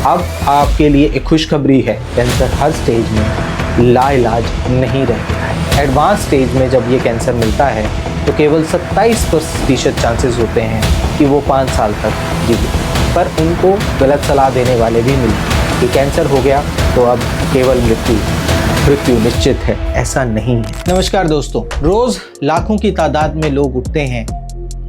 अब आपके लिए एक खुशखबरी है, कैंसर हर स्टेज में लाइलाज नहीं रहता है। एडवांस स्टेज में जब ये कैंसर मिलता है तो केवल 27% चांसेस होते हैं कि वो 5 साल तक जीवित, पर उनको गलत सलाह देने वाले भी मिलते कि कैंसर हो गया तो अब केवल मृत्यु निश्चित है। ऐसा नहीं है। नमस्कार दोस्तों, रोज लाखों की तादाद में लोग उठते हैं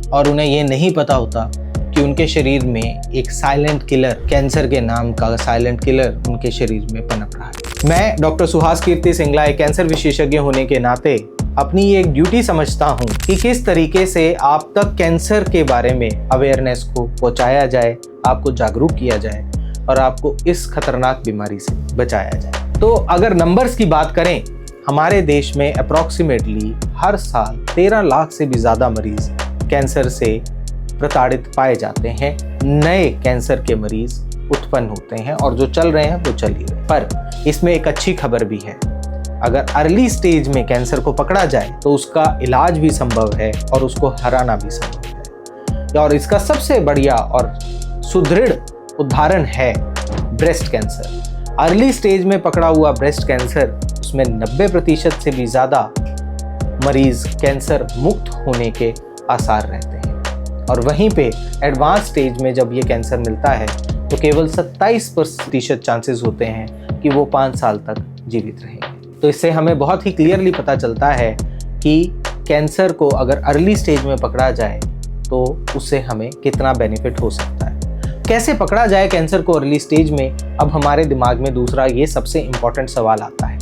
और उन्हें ये नहीं पता होता कि उनके शरीर में एक साइलेंट किलर, कैंसर के नाम का साइलेंट किलर उनके शरीर में पनप रहा है। मैं डॉक्टर सुहास कीर्ति सिंगला, एक कैंसर विशेषज्ञ होने के नाते अपनी ये एक ड्यूटी समझता हूँ कि किस तरीके से आप तक कैंसर के बारे में अवेयरनेस को पहुँचाया जाए, आपको जागरूक किया जाए और आपको इस खतरनाक बीमारी से बचाया जाए। तो अगर नंबर्स की बात करें, हमारे देश में अप्रॉक्सीमेटली हर साल 13 लाख से भी ज़्यादा मरीज कैंसर से प्रताड़ित पाए जाते हैं। नए कैंसर के मरीज उत्पन्न होते हैं और जो चल रहे हैं वो चल ही रहे। पर इसमें एक अच्छी खबर भी है, अगर अर्ली स्टेज में कैंसर को पकड़ा जाए तो उसका इलाज भी संभव है और उसको हराना भी संभव है। और इसका सबसे बढ़िया और सुदृढ़ उदाहरण है ब्रेस्ट कैंसर। अर्ली स्टेज में पकड़ा हुआ ब्रेस्ट कैंसर, उसमें 90% से भी ज़्यादा मरीज कैंसर मुक्त होने के आसार रहते हैं। और वहीं पे एडवांस स्टेज में जब ये कैंसर मिलता है तो केवल 27% चांसेस होते हैं कि वो 5 साल तक जीवित रहेंगे। तो इससे हमें बहुत ही क्लियरली पता चलता है कि कैंसर को अगर अर्ली स्टेज में पकड़ा जाए तो उससे हमें कितना बेनिफिट हो सकता है। कैसे पकड़ा जाए कैंसर को अर्ली स्टेज में, अब हमारे दिमाग में दूसरा ये सबसे इम्पॉर्टेंट सवाल आता है।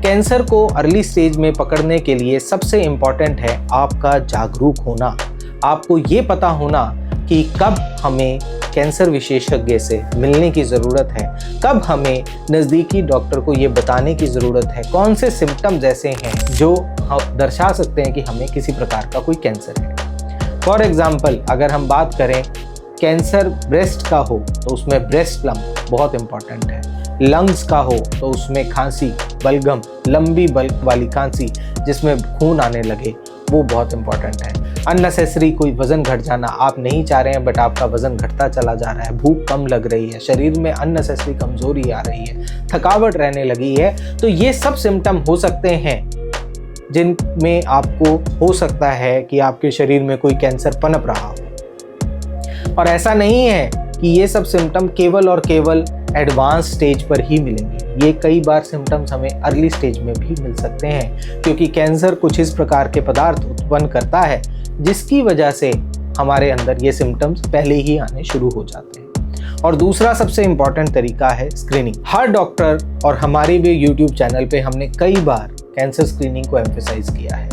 कैंसर को अर्ली स्टेज में पकड़ने के लिए सबसे इम्पॉर्टेंट है आपका जागरूक होना। आपको ये पता होना कि कब हमें कैंसर विशेषज्ञ से मिलने की ज़रूरत है, कब हमें नज़दीकी डॉक्टर को ये बताने की ज़रूरत है, कौन से सिम्टम्स ऐसे हैं जो दर्शा सकते हैं कि हमें किसी प्रकार का कोई कैंसर है। फॉर एग्ज़ाम्पल, अगर हम बात करें कैंसर ब्रेस्ट का हो तो उसमें ब्रेस्ट लम्प बहुत इम्पॉर्टेंट है। लंग्स का हो तो उसमें खांसी, बलगम, लंबी बल्क वाली खांसी जिसमें खून आने लगे, वो बहुत इम्पॉर्टेंट है। अननेसेसरी कोई वज़न घट जाना, आप नहीं चाह रहे हैं बट आपका वज़न घटता चला जा रहा है, भूख कम लग रही है, शरीर में अननेसेसरी कमज़ोरी आ रही है, थकावट रहने लगी है, तो ये सब सिम्टम हो सकते हैं जिनमें आपको हो सकता है कि आपके शरीर में कोई कैंसर पनप रहा हो। और ऐसा नहीं है कि ये सब सिम्टम केवल और केवल एडवांस स्टेज पर ही मिलेंगे। ये कई बार सिम्टम्स हमें अर्ली स्टेज में भी मिल सकते हैं, क्योंकि कैंसर कुछ इस प्रकार के पदार्थ उत्पन्न करता है जिसकी वजह से हमारे अंदर ये सिम्टम्स पहले ही आने शुरू हो जाते हैं। और दूसरा सबसे इम्पॉर्टेंट तरीका है स्क्रीनिंग। हर डॉक्टर और हमारे भी यूट्यूब चैनल पे हमने कई बार कैंसर स्क्रीनिंग को एम्फेसाइज किया है।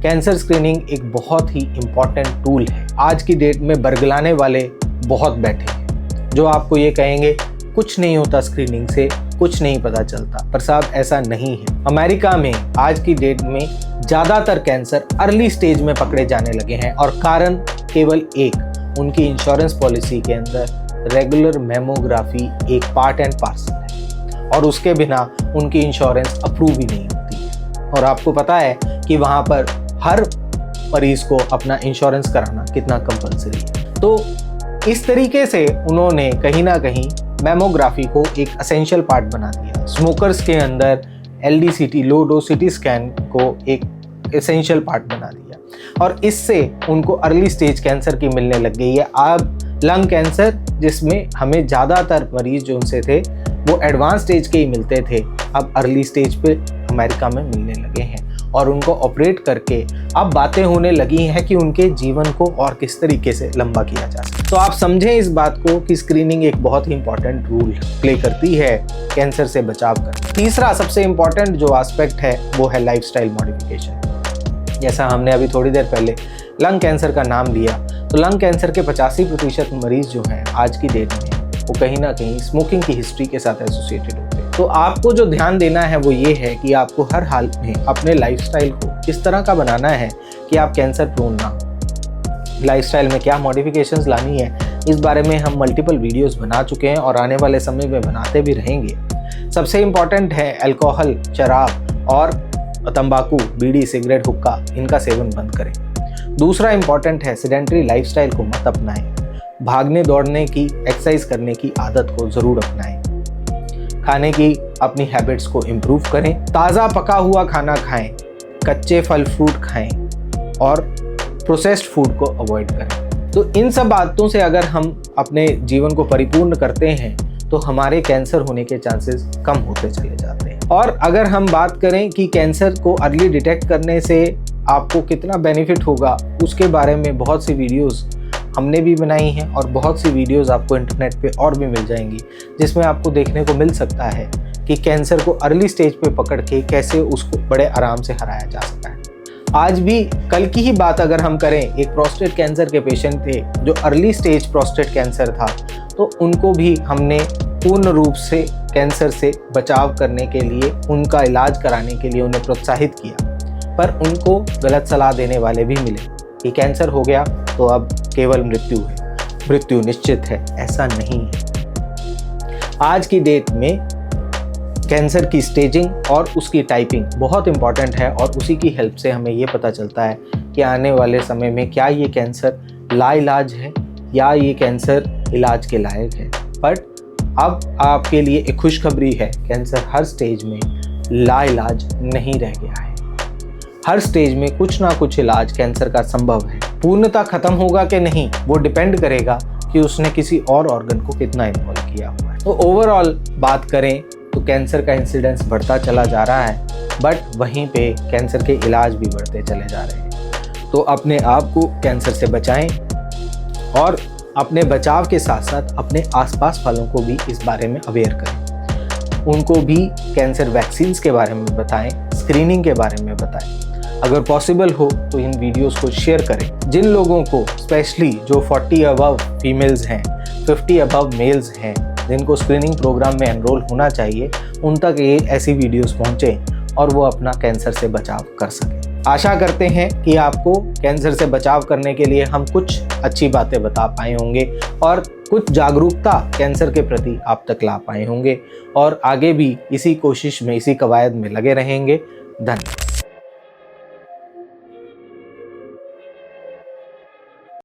कैंसर स्क्रीनिंग एक बहुत ही इम्पॉर्टेंट टूल है। आज की डेट में बरगलाने वाले बहुत बैठे हैं जो आपको ये कहेंगे कुछ नहीं होता स्क्रीनिंग से, कुछ नहीं पता चलता, पर साहब ऐसा नहीं है। अमेरिका में आज की डेट में ज़्यादातर कैंसर अर्ली स्टेज में पकड़े जाने लगे हैं और कारण केवल एक, उनकी इंश्योरेंस पॉलिसी के अंदर रेगुलर मेमोग्राफी एक पार्ट एंड पार्सल है और उसके बिना उनकी इंश्योरेंस अप्रूव ही नहीं होती है। और आपको पता है कि वहाँ पर हर मरीज को अपना इंश्योरेंस कराना कितना कंपलसरी है। तो इस तरीके से उन्होंने कहीं ना कहीं मेमोग्राफी को एक एसेंशियल पार्ट बना दिया। स्मोकर्स के अंदर LDCT, low dose CT scan को एक एसेंशियल पार्ट बना दिया और इससे उनको अर्ली स्टेज कैंसर की मिलने लग गई है। अब लंग कैंसर, जिसमें हमें ज़्यादातर मरीज जो उनसे थे वो एडवांस स्टेज के ही मिलते थे, अब अर्ली स्टेज पे अमेरिका में मिलने लगे हैं और उनको ऑपरेट करके अब बातें होने लगी हैं कि उनके जीवन को और किस तरीके से लंबा किया जा सकता है। तो आप समझें इस बात को कि स्क्रीनिंग एक बहुत ही इंपॉर्टेंट रोल प्ले करती है कैंसर से बचाव कर। तीसरा सबसे इंपॉर्टेंट जो एस्पेक्ट है वो है लाइफस्टाइल मॉडिफिकेशन। जैसा हमने अभी थोड़ी देर पहले लंग कैंसर का नाम लिया, तो लंग कैंसर के 85% मरीज जो हैं आज की डेट में वो कहीं ना कहीं स्मोकिंग की हिस्ट्री के साथ एसोसिएटेड होते हैं। तो आपको जो ध्यान देना है वो ये है कि आपको हर हाल में अपने लाइफस्टाइल को इस तरह का बनाना है कि आप कैंसर प्रोन ना हो। लाइफस्टाइल में क्या मॉडिफिकेशंस लानी है, इस बारे में हम मल्टीपल वीडियोस बना चुके हैं और आने वाले समय में बनाते भी रहेंगे। सबसे इम्पॉर्टेंट है अल्कोहल, शराब और तंबाकू, बीड़ी, सिगरेट, हुक्का, इनका सेवन बंद करें। दूसरा इम्पॉर्टेंट है सेडेंटरी लाइफस्टाइल को मत अपनाएं। भागने दौड़ने की, एक्सरसाइज करने की आदत को ज़रूर अपनाएं। खाने की अपनी हैबिट्स को इम्प्रूव करें, ताज़ा पका हुआ खाना खाएं, कच्चे फल फ्रूट खाएं और प्रोसेस्ड फूड को अवॉइड करें। तो इन सब बातों से अगर हम अपने जीवन को परिपूर्ण करते हैं तो हमारे कैंसर होने के चांसेस कम होते चले जाते हैं। और अगर हम बात करें कि कैंसर को अर्ली डिटेक्ट करने से आपको कितना बेनिफिट होगा, उसके बारे में बहुत सी वीडियोस हमने भी बनाई हैं और बहुत सी वीडियोस आपको इंटरनेट पे और भी मिल जाएंगी, जिसमें आपको देखने को मिल सकता है कि कैंसर को अर्ली स्टेज पे पकड़ के कैसे उसको बड़े आराम से हराया जा सकता है। आज भी कल की ही बात अगर हम करें, एक प्रोस्टेट कैंसर के पेशेंट थे जो अर्ली स्टेज प्रोस्टेट कैंसर था, तो उनको भी हमने पूर्ण रूप से कैंसर से बचाव करने के लिए, उनका इलाज कराने के लिए उन्हें प्रोत्साहित किया। पर उनको गलत सलाह देने वाले भी मिले कि कैंसर हो गया तो अब केवल मृत्यु है, मृत्यु निश्चित है। ऐसा नहीं है। आज की डेट में कैंसर की स्टेजिंग और उसकी टाइपिंग बहुत इंपॉर्टेंट है और उसी की हेल्प से हमें ये पता चलता है कि आने वाले समय में क्या ये कैंसर लाइलाज है या ये कैंसर इलाज के लायक है। बट अब आपके लिए एक खुशखबरी है, कैंसर हर स्टेज में लाइलाज नहीं रह गया है। हर स्टेज में कुछ ना कुछ इलाज कैंसर का संभव है। पूर्णतः खत्म होगा कि नहीं वो डिपेंड करेगा कि उसने किसी और ऑर्गन को कितना इन्वॉल्व किया हुआ है। तो ओवरऑल बात करें तो कैंसर का इंसिडेंस बढ़ता चला जा रहा है, बट वहीं पे कैंसर के इलाज भी बढ़ते चले जा रहे हैं। तो अपने आप को कैंसर से बचाएं और अपने बचाव के साथ साथ अपने आसपास वालों को भी इस बारे में अवेयर करें। उनको भी कैंसर वैक्सीन्स के बारे में बताएं, स्क्रीनिंग के बारे में बताएं। अगर पॉसिबल हो तो इन वीडियोस को शेयर करें। जिन लोगों को, स्पेशली जो 40 अबव फीमेल्स हैं, 50 अबव मेल्स हैं, जिनको स्क्रीनिंग प्रोग्राम में एनरोल होना चाहिए, उन तक ये ऐसी वीडियोस पहुंचें और वो अपना कैंसर से बचाव कर सकें। आशा करते हैं कि आपको कैंसर से बचाव करने के लिए हम कुछ अच्छी बातें बता पाए होंगे और कुछ जागरूकता कैंसर के प्रति आप तक ला पाए होंगे और आगे भी इसी कोशिश में, इसी कवायद में लगे रहेंगे। धन्यवाद।